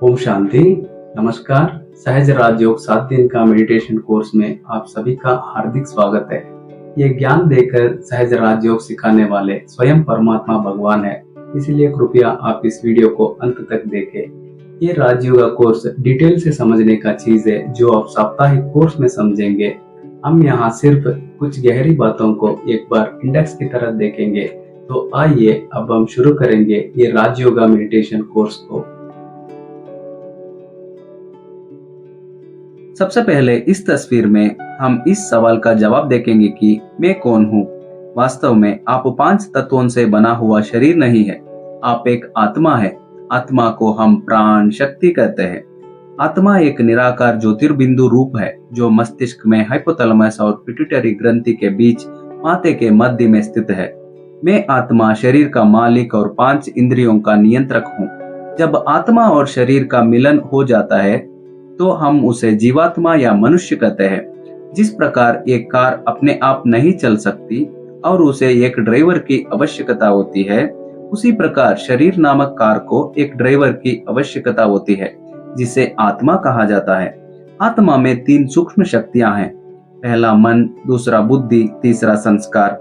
ओम शांति। नमस्कार। सहज राजयोग 7 दिन का मेडिटेशन कोर्स में आप सभी का हार्दिक स्वागत है। ये ज्ञान देकर सहज राजयोग सिखाने वाले स्वयं परमात्मा भगवान है, इसलिए कृपया आप इस वीडियो को अंत तक देखें। ये राजयोग का कोर्स डिटेल से समझने का चीज है जो आप साप्ताहिक कोर्स में समझेंगे। हम यहाँ सिर्फ कुछ गहरी बातों को एक बार इंडेक्स की तरह देखेंगे। तो आइए अब हम शुरू करेंगे ये राजयोगा मेडिटेशन कोर्स को। सबसे पहले इस तस्वीर में हम इस सवाल का जवाब देखेंगे कि मैं कौन हूँ। वास्तव में आप 5 तत्वों से बना हुआ शरीर नहीं है, आप एक आत्मा है। आत्मा को हम प्राण शक्ति कहते हैं। आत्मा एक निराकार ज्योतिर्बिंदु रूप है जो मस्तिष्क में हाइपोथैलेमस और पिट्यूटरी ग्रंथि के बीच माथे के मध्य में स्थित है। मैं आत्मा शरीर का मालिक और 5 इंद्रियों का नियंत्रक हूँ। जब आत्मा और शरीर का मिलन हो जाता है तो हम उसे जीवात्मा या मनुष्य कहते हैं। जिस प्रकार एक कार अपने आप नहीं चल सकती और उसे एक ड्राइवर की आवश्यकता होती है, उसी प्रकार शरीर नामक कार को एक ड्राइवर की आवश्यकता होती है, जिसे आत्मा कहा जाता है। आत्मा में 3 सूक्ष्म शक्तियां हैं। पहला मन, दूसरा बुद्धि, तीसरा संस्कार।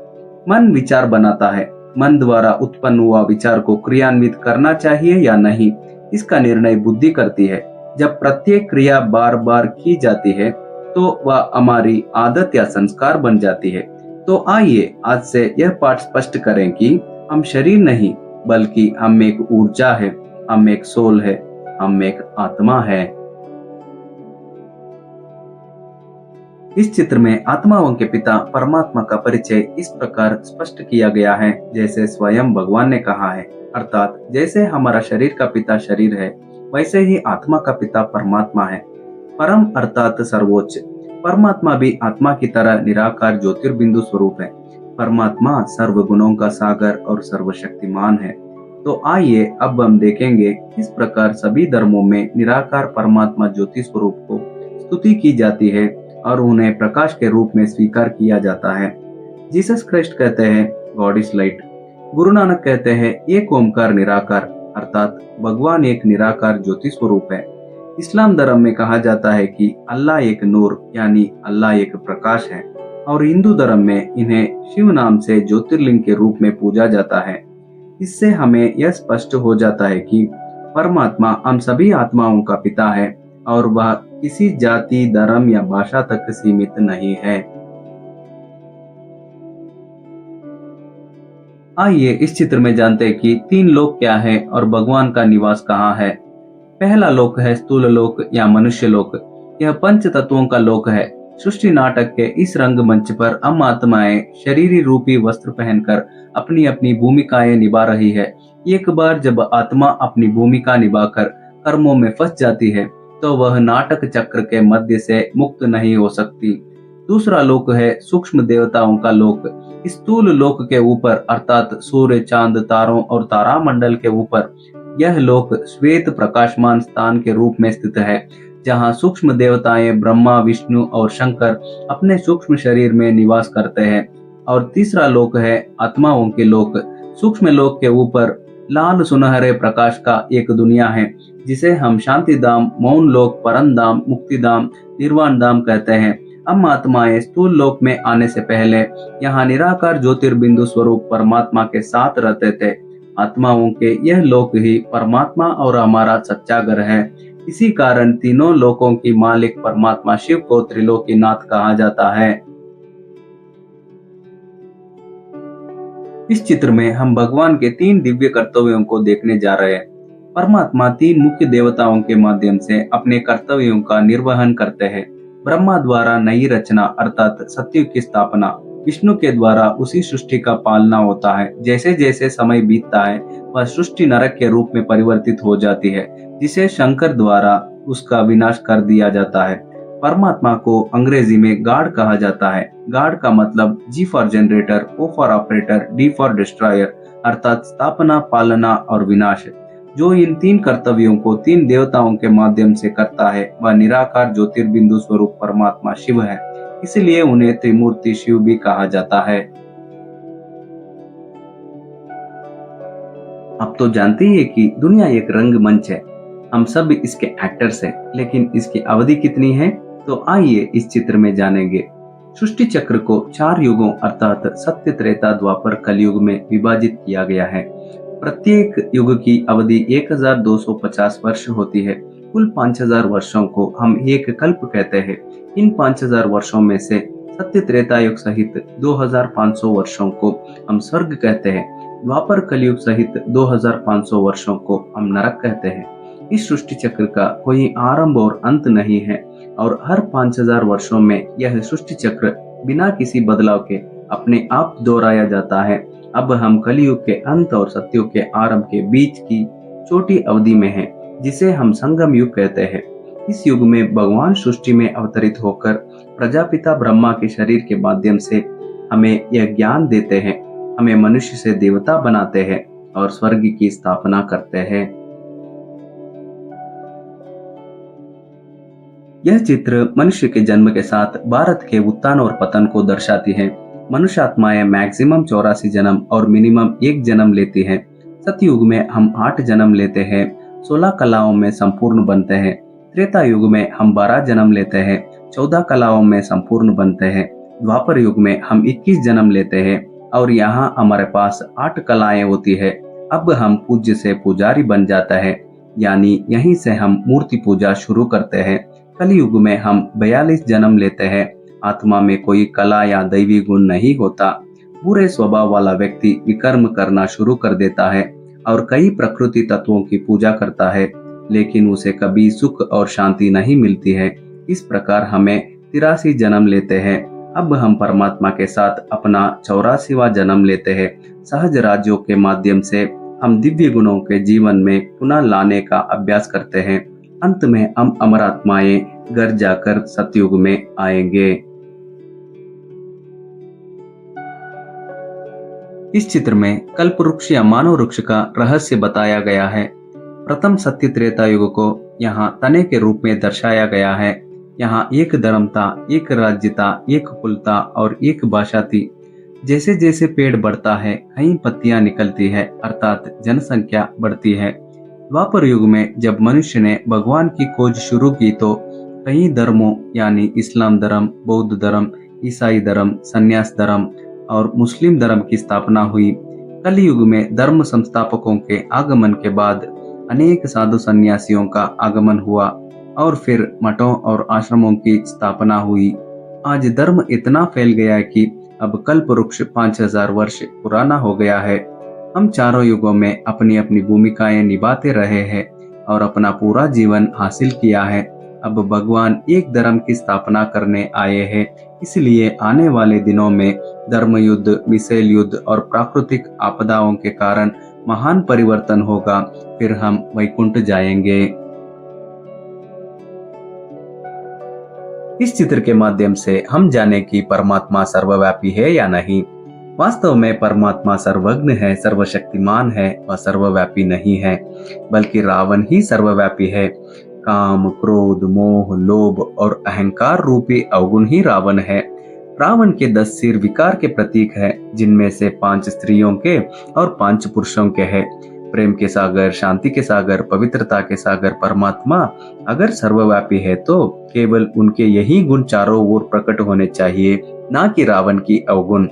मन विचार बनाता है। मन द्वारा उत्पन्न हुआ विचार को क्रियान्वित करना चाहिए या नहीं, इसका निर्णय बुद्धि करती है। जब प्रत्येक क्रिया बार बार की जाती है तो वह हमारी आदत या संस्कार बन जाती है। तो आइए आज से यह पाठ स्पष्ट करें कि हम शरीर नहीं बल्कि हम एक ऊर्जा है, हम एक सोल है, हम एक आत्मा है। इस चित्र में आत्माओं के पिता परमात्मा का परिचय इस प्रकार स्पष्ट किया गया है जैसे स्वयं भगवान ने कहा है, अर्थात जैसे हमारा शरीर का पिता शरीर है, वैसे ही आत्मा का पिता परमात्मा है। परम अर्थात सर्वोच्च। परमात्मा भी आत्मा की तरह निराकार ज्योतिर्बिंदु स्वरूप है। परमात्मा सर्व गुणों का सागर और सर्वशक्तिमान है। तो आइए अब हम देखेंगे किस प्रकार सभी धर्मों में निराकार परमात्मा ज्योति स्वरूप को स्तुति की जाती है और उन्हें प्रकाश के रूप में स्वीकार किया जाता है। जीसस क्राइस्ट कहते हैं God is light. Guru Nanak कहते हैं एक ओमकार निराकार, अर्थात भगवान एक निराकार ज्योति स्वरूप है। इस्लाम धर्म में कहा जाता है कि अल्लाह एक नूर यानी अल्लाह एक प्रकाश है, और हिंदू धर्म में इन्हें शिव नाम से ज्योतिर्लिंग के रूप में पूजा जाता है। इससे हमें यह स्पष्ट हो जाता है कि परमात्मा हम सभी आत्माओं का पिता है और वह किसी जाति, धर्म या भाषा तक सीमित नहीं है। आइए इस चित्र में जानते हैं कि 3 लोक क्या है और भगवान का निवास कहाँ है। पहला लोक है स्थूल लोक या मनुष्य लोक। यह 5 तत्वों का लोक है। सृष्टि नाटक के इस रंगमंच पर हम आत्माएं शरीरी रूपी वस्त्र पहनकर अपनी अपनी भूमिकाएं निभा रही है। एक बार जब आत्मा अपनी भूमिका निभाकर कर्मों में फंस जाती है तो वह नाटक चक्र के मध्य से मुक्त नहीं हो सकती। दूसरा लोक है सूक्ष्म देवताओं का लोक। स्थूल लोक के ऊपर अर्थात सूर्य, चांद, तारों और तारामंडल के ऊपर यह लोक श्वेत प्रकाशमान स्थान के रूप में स्थित है, जहाँ सूक्ष्म देवताएं ब्रह्मा, विष्णु और शंकर अपने सूक्ष्म शरीर में निवास करते हैं। और तीसरा लोक है आत्माओं के लोक। सूक्ष्म लोक के ऊपर लाल सुनहरे प्रकाश का एक दुनिया है, जिसे हम शांति धाम, मौन लोक, परम धाम, मुक्ति धाम, निर्वाण धाम कहते हैं। हम आत्माएं स्थूल लोक में आने से पहले यहाँ निराकार ज्योतिर्बिंदु स्वरूप परमात्मा के साथ रहते थे। आत्माओं के यह लोक ही परमात्मा और हमारा सच्चा घर है। इसी कारण तीनों लोकों की मालिक परमात्मा शिव को त्रिलोकीनाथ कहा जाता है। इस चित्र में हम भगवान के 3 दिव्य कर्तव्यों को देखने जा रहे हैं। परमात्मा 3 मुख्य देवताओं के माध्यम से अपने कर्तव्यों का निर्वहन करते हैं। ब्रह्मा द्वारा नई रचना अर्थात सतयुग की स्थापना, विष्णु के द्वारा उसी सृष्टि का पालना होता है। जैसे जैसे समय बीतता है वह सृष्टि नरक के रूप में परिवर्तित हो जाती है, जिसे शंकर द्वारा उसका विनाश कर दिया जाता है। परमात्मा को अंग्रेजी में गॉड कहा जाता है। गॉड का मतलब G for generator, O for operator, D for destroyer, अर्थात स्थापना, पालना और विनाश। जो इन 3 कर्तव्यों को 3 देवताओं के माध्यम से करता है वह निराकार ज्योतिर्बिंदु स्वरूप परमात्मा शिव है। इसलिए उन्हें त्रिमूर्ति शिव भी कहा जाता है। आप तो जानते ही हैं कि दुनिया एक रंगमंच है। हम सब इसके एक्टर्स हैं, लेकिन इसकी अवधि कितनी है तो आइए इस चित्र में जानेंगे। सृष्टि चक्र को 4 युगों अर्थात सत्य, त्रेता, द्वापर, कलयुग में विभाजित किया गया है। प्रत्येक युग की अवधि 1250 वर्ष होती है। कुल 5000 वर्षों को हम एक कल्प कहते हैं। इन 5000 वर्षों में से सत्य, त्रेता युग सहित 2500 वर्षों को हम स्वर्ग कहते हैं। द्वापर, कलयुग सहित 2500 वर्षों को हम नरक कहते हैं। इस सृष्टि चक्र का कोई आरंभ और अंत नहीं है और हर 5000 वर्षों में यह सृष्टि चक्र बिना किसी बदलाव के अपने आप दोहराया जाता है। अब हम कलयुग के अंत और सतयुग के आरंभ के बीच की छोटी अवधि में हैं, जिसे हम संगम युग कहते हैं। इस युग में भगवान सृष्टि में अवतरित होकर प्रजापिता ब्रह्मा के शरीर के माध्यम से हमें यह ज्ञान देते हैं, हमें मनुष्य से देवता बनाते हैं और स्वर्ग की स्थापना करते हैं। यह चित्र मनुष्य के जन्म के साथ भारत के उत्थान और पतन को दर्शाती है। मनुष्य आत्माएं मैक्सिमम 84 जन्म और मिनिमम 1 जन्म लेती हैं। सतयुग में हम 8 जन्म लेते हैं, 16 कलाओं में संपूर्ण बनते हैं। त्रेता युग में हम 12 जन्म लेते हैं, 14 कलाओं में संपूर्ण बनते हैं। द्वापर युग में हम 21 जन्म लेते हैं और यहाँ हमारे पास 8 कलाएं होती है। अब हम पूज्य से पुजारी बन जाता है, यानी यहीं से हम मूर्ति पूजा शुरू करते हैं। कलयुग में हम 42 जन्म लेते हैं। आत्मा में कोई कला या दैवी गुण नहीं होता। बुरे स्वभाव वाला व्यक्ति विकर्म करना शुरू कर देता है और कई प्रकृति तत्वों की पूजा करता है, लेकिन उसे कभी सुख और शांति नहीं मिलती है। इस प्रकार हमें 83 जन्म लेते हैं। अब हम परमात्मा के साथ अपना 84वां जन्म लेते हैं। सहज राज्यों के माध्यम से हम दिव्य गुणों के जीवन में पुनः लाने का अभ्यास करते हैं। अंत में हम अमर आत्माएं घर जाकर सतयुग में आएंगे। इस चित्र में कल्प वृक्ष या मानव वृक्ष का रहस्य बताया गया है। प्रथम सत्य त्रेता युग को यहाँ तने के रूप में दर्शाया गया है। यहाँ एक धर्म था, एक राज्य था, एक कुल था और एक भाषा थी। जैसे जैसे पेड़ बढ़ता है, कई पत्तियां निकलती है, अर्थात जनसंख्या बढ़ती है। द्वापर युग में जब मनुष्य ने भगवान की खोज शुरू की तो कई धर्मों यानी इस्लाम धर्म, बौद्ध धर्म, ईसाई धर्म, संन्यास धर्म और मुस्लिम धर्म की स्थापना हुई। कलयुग में धर्म संस्थापकों के आगमन के बाद अनेक साधु सन्यासियों का आगमन हुआ और फिर मठों और आश्रमों की स्थापना हुई। आज धर्म इतना फैल गया है कि अब कल्प वृक्ष 5000 वर्ष पुराना हो गया है। हम चारों युगों में अपनी अपनी भूमिकाएं निभाते रहे हैं और अपना पूरा जीवन हासिल किया है। अब भगवान एक धर्म की स्थापना करने आए हैं, इसलिए आने वाले दिनों में धर्म युद्ध, मिसाइल युद्ध और प्राकृतिक आपदाओं के कारण महान परिवर्तन होगा। फिर हम वैकुंठ जाएंगे। इस चित्र के माध्यम से हम जाने कि परमात्मा सर्वव्यापी है या नहीं। वास्तव में परमात्मा सर्वज्ञ है, सर्वशक्तिमान है व सर्वव्यापी नहीं है, बल्कि रावण ही सर्वव्यापी है। काम, क्रोध, मोह, लोभ और अहंकार रूपी अवगुण ही रावण है। रावण के 10 सिर विकार के प्रतीक है, जिनमें से 5 स्त्रियों के और 5 पुरुषों के हैं। प्रेम के सागर, शांति के सागर, पवित्रता के सागर परमात्मा अगर सर्वव्यापी है तो केवल उनके यही गुण चारों ओर प्रकट होने चाहिए, ना कि रावण की अवगुण।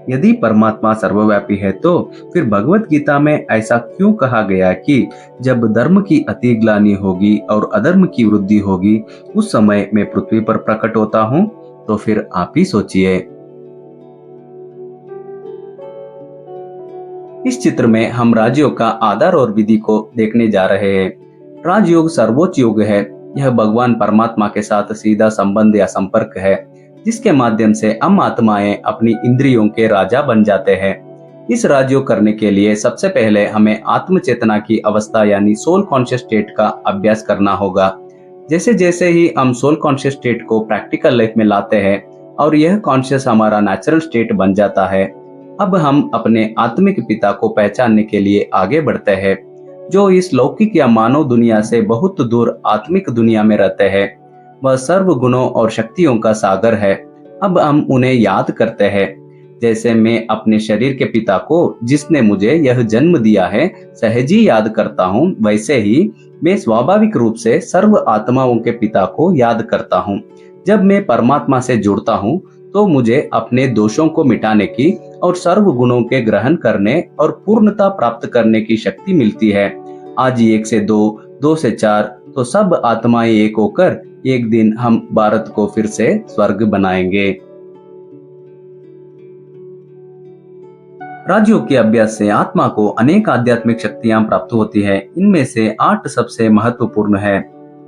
यदि परमात्मा सर्वव्यापी है तो फिर भगवत गीता में ऐसा क्यों कहा गया कि जब धर्म की अति ग्लानि होगी और अधर्म की वृद्धि होगी, उस समय मैं पृथ्वी पर प्रकट होता हूँ? तो फिर आप ही सोचिए। इस चित्र में हम राजयोग का आधार और विधि को देखने जा रहे हैं। राजयोग सर्वोच्च योग है। यह भगवान परमात्मा के साथ सीधा संबंध या संपर्क है, जिसके माध्यम से हम आत्माएं अपनी इंद्रियों के राजा बन जाते हैं। इस राजयोग करने के लिए सबसे पहले हमें आत्म चेतना की अवस्था यानी सोल कॉन्शियस स्टेट का अभ्यास करना होगा। जैसे जैसे ही हम सोल कॉन्शियस स्टेट को प्रैक्टिकल लाइफ में लाते हैं और यह कॉन्शियस हमारा नेचुरल स्टेट बन जाता है, अब हम अपने आत्मिक पिता को पहचानने के लिए आगे बढ़ते हैं, जो इस लौकिक या मानव दुनिया से बहुत दूर आत्मिक दुनिया में रहते हैं। वह सर्व गुणों और शक्तियों का सागर है। अब हम उन्हें याद करते हैं। जैसे मैं अपने शरीर के पिता को, जिसने मुझे यह जन्म दिया है, सहज ही याद करता हूँ, वैसे ही मैं स्वाभाविक रूप से सर्व आत्माओं के पिता को याद करता हूँ। जब मैं परमात्मा से जुड़ता हूँ तो मुझे अपने दोषों को मिटाने की और सर्व गुणों के ग्रहण करने और पूर्णता प्राप्त करने की शक्ति मिलती है। आज ही 1 से 2, 2 से 4, तो सब आत्माएं एक होकर एक दिन हम भारत को फिर से स्वर्ग बनाएंगे। राजयोग के अभ्यास से आत्मा को अनेक आध्यात्मिक शक्तियां प्राप्त होती है। इनमें से 8 सबसे महत्वपूर्ण है।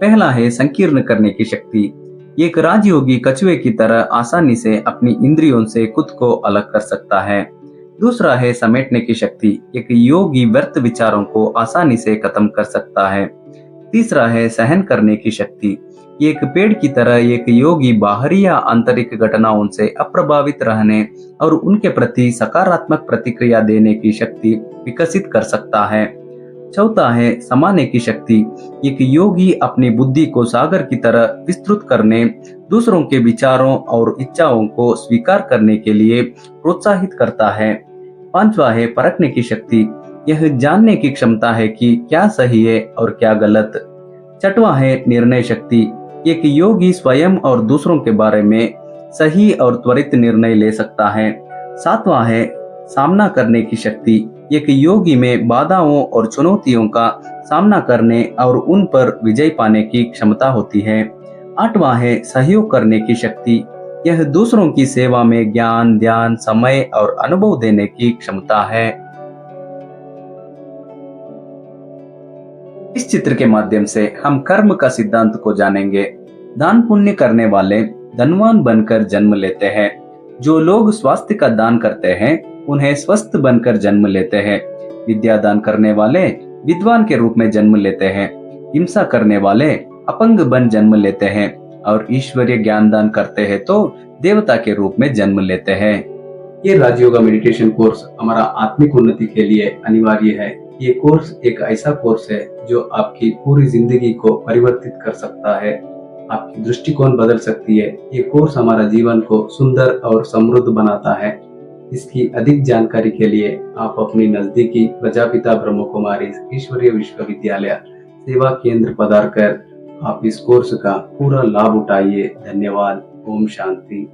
पहला है संकीर्ण करने की शक्ति। एक राजयोगी कछुए की तरह आसानी से अपनी इंद्रियों से खुद को अलग कर सकता है। दूसरा है समेटने की शक्ति। एक योगी व्यर्थ विचारों को आसानी से खत्म कर सकता है। तीसरा है सहन करने की शक्ति। एक पेड़ की तरह एक योगी बाहरी या आंतरिक घटनाओं से अप्रभावित रहने और उनके प्रति सकारात्मक प्रतिक्रिया देने की शक्ति विकसित कर सकता है। चौथा है समाने की शक्ति। एक योगी अपनी बुद्धि को सागर की तरह विस्तृत करने, दूसरों के विचारों और इच्छाओं को स्वीकार करने के लिए प्रोत्साहित करता है। पांचवा है परखने की शक्ति। यह जानने की क्षमता है कि क्या सही है और क्या गलत। छठवां है निर्णय शक्ति। एक योगी स्वयं और दूसरों के बारे में सही और त्वरित निर्णय ले सकता है। सातवां है सामना करने की शक्ति। एक योगी में बाधाओं और चुनौतियों का सामना करने और उन पर विजय पाने की क्षमता होती है। आठवां है सहयोग करने की शक्ति। यह दूसरों की सेवा में ज्ञान, ध्यान, समय और अनुभव देने की क्षमता है। इस चित्र के माध्यम से हम कर्म का सिद्धांत को जानेंगे। दान पुण्य करने वाले धनवान बनकर जन्म लेते हैं। जो लोग स्वास्थ्य का दान करते हैं उन्हें स्वस्थ बनकर जन्म लेते हैं। विद्या दान करने वाले विद्वान के रूप में जन्म लेते हैं। हिंसा करने वाले अपंग बन जन्म लेते हैं और ईश्वरीय ज्ञान दान करते हैं तो देवता के रूप में जन्म लेते हैं। ये राजयोगा मेडिटेशन कोर्स हमारा आत्मिक उन्नति के लिए अनिवार्य है। ये कोर्स एक ऐसा कोर्स है जो आपकी पूरी जिंदगी को परिवर्तित कर सकता है, आपकी दृष्टिकोण बदल सकती है। ये कोर्स हमारा जीवन को सुंदर और समृद्ध बनाता है। इसकी अधिक जानकारी के लिए आप अपनी नजदीकी प्रजापिता ब्रह्म कुमारी ईश्वरीय विश्वविद्यालय सेवा केंद्र पधार कर आप इस कोर्स का पूरा लाभ उठाइए। धन्यवाद। ओम शांति।